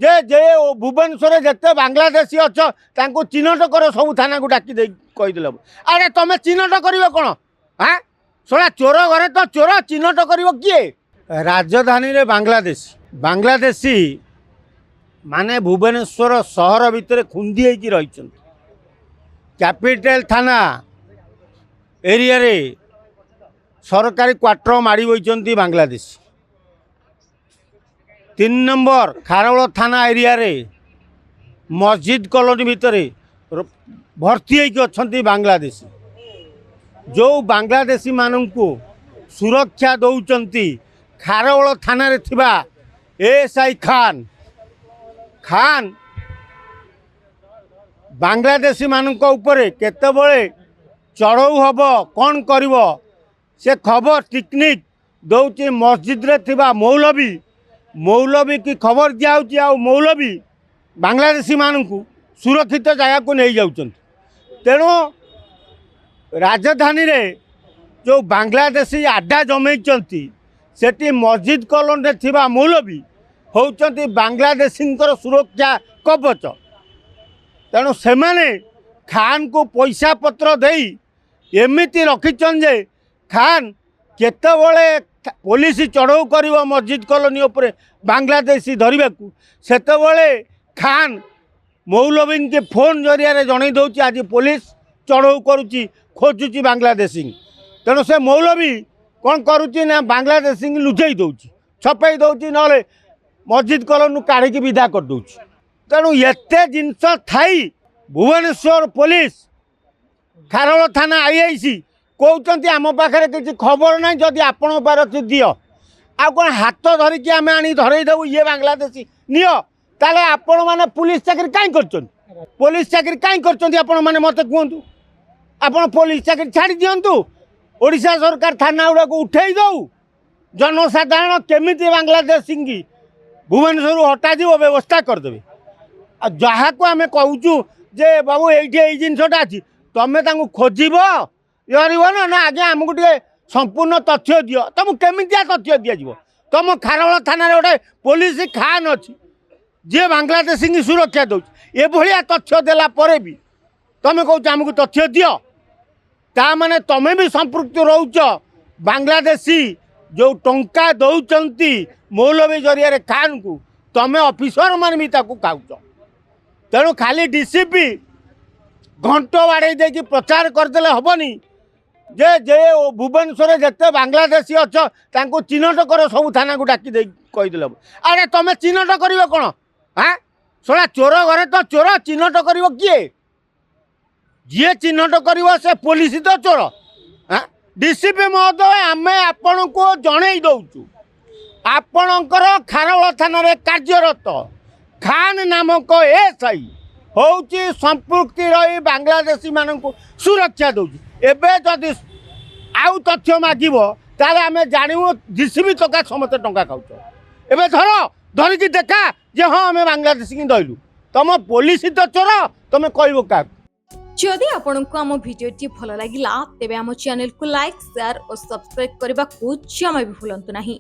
जे जे भुवनेश्वर जिते बांग्लादेशी अच्छ तांको चिन्हट कर सब थाना को डाकी दे कहीदेल अरे तुम चिन्हट कर कौन हाँ सोला चोर घरे तो चोर चिन्हट कर किए राजधानी रे बांग्लादेशी माने भुवनेश्वर सहर भितर खुंदी होगी रही कैपिटल थाना एरिया रे सरकारी क्वार्टर माड़ी बही बांग्लादेशी 3 नंबर खारवल थाना एरिया रे मस्जिद कॉलोनी भितर भर्ती होती बांग्लादेशी जो बांग्लादेशी मानू सुरक्षा दौरान खारवल थाना रे थिबा एएसआई खान बांग्लादेशी मानक ऊपर केतबले चढ़ऊ हब कौन करिव से खबर टेक्निक दौची मस्जिद रे थिबा मौलवी की खबर दिया मौलवी बांग्लादेशी मानू सुरक्षित जगह को नहीं जाउछन तेणु राजधानी रे जो बांग्लादेशी आड्डा जमैचंती सेठी मस्जिद कॉलोनी रे थिबा मौलवी होउचंती बांग्लादेशी सुरक्षा कवच तेणु से खान को पैसा पत्र देई एमिति रखिछन जे खान केतबले पुलिस चढ़ऊ कर मस्जिद कॉलोनी उपरे बांग्लादेशी धरने को सेतबले खान मौलवी के फोन जरिया जन दौर आज पुलिस चढ़ऊ करुच्ची खोजुची बांग्लादेशी तेणु से मौलवी कौन करुच्ची ना बांग्लादेशी लुचई दौर छपई दौर ना मस्जिद कॉलोनी काढ़ी विदा कर दौर तेणु एते जिनस थाई भुवनेश्वर पुलिस खारवल थाना आईआईसी कहते आम पाखे किसी खबर ना जदि आपण पारे दियो आ कौन हाथ धरिकी आम आनी धरईदेबू ये बांग्लादेशी नियो ताले आपण मैंने पुलिस चाकरी कहीं कर पुलिस चाकरी कहीं कर मत कहतु आपण पुलिस चाकरी छाड़ी दिंतु ओडिशा सरकार थाना गुड़ा को उठे दौ जनसाधारण केमिति बांग्लादेशी की भुवनेश्वर हटाजी व्यवस्था करदे आ जहाँ को आम कहूँ जे बाबू ये जिनसटा अच्छी तुम खोजब ना ना आगे आमको टे संपूर्ण तथ्य दियो तुमको केमितिया तथ्य दिज्व तुम खारवल थाना गोटे पुलिस खान अच्छी जी बांग्लादेशी की सुरक्षा दौर ये तथ्य देला परे भी तुम कौच आमको तथ्य दियो ता माने तुम भी संपृक्त रोच बांग्लादेशी जो टंका दौरान मौलवी जरिया खान को तुम ऑफिसर मान भी खाऊच तेणु खाली डीसीपी घंट बाड़े दे प्रचार करदे हेनी जे जे भुवनेश्वर जिते बांग्लादेशी अच्छ तांको चिन्हट कर सब थाना को डाकी दे कहीदेल अरे तुम चिन्हट कर कौन हाँ सोला चोर घरे तो चोर चिन्हट कर किए जी चिन्हट कर से पुलिस तो चोर हाँ डीसीपी महोदय आम आपण को जन दौचु आपणकर खारवल थाना रे कार्यरत खान नामक एएसआई होउची संपृक्ति रही बांग्लादेशी मानू सुरक्षा दौर एबे जदि आउ तथ्य मागिब ताले आमे जानू डीसीपी टका समस्त टंका खाऊच एबे धरिकी देखा जे हाँ आम बांग्लादेशी की दलु तुम पुलिस तो चोर तुम कहब क्या जदि आपंक आम भिडी भल लगा तेब आम चैनल को लाइक शेयर और सब्सक्राइब करने को जमा भी भूलु नहीं।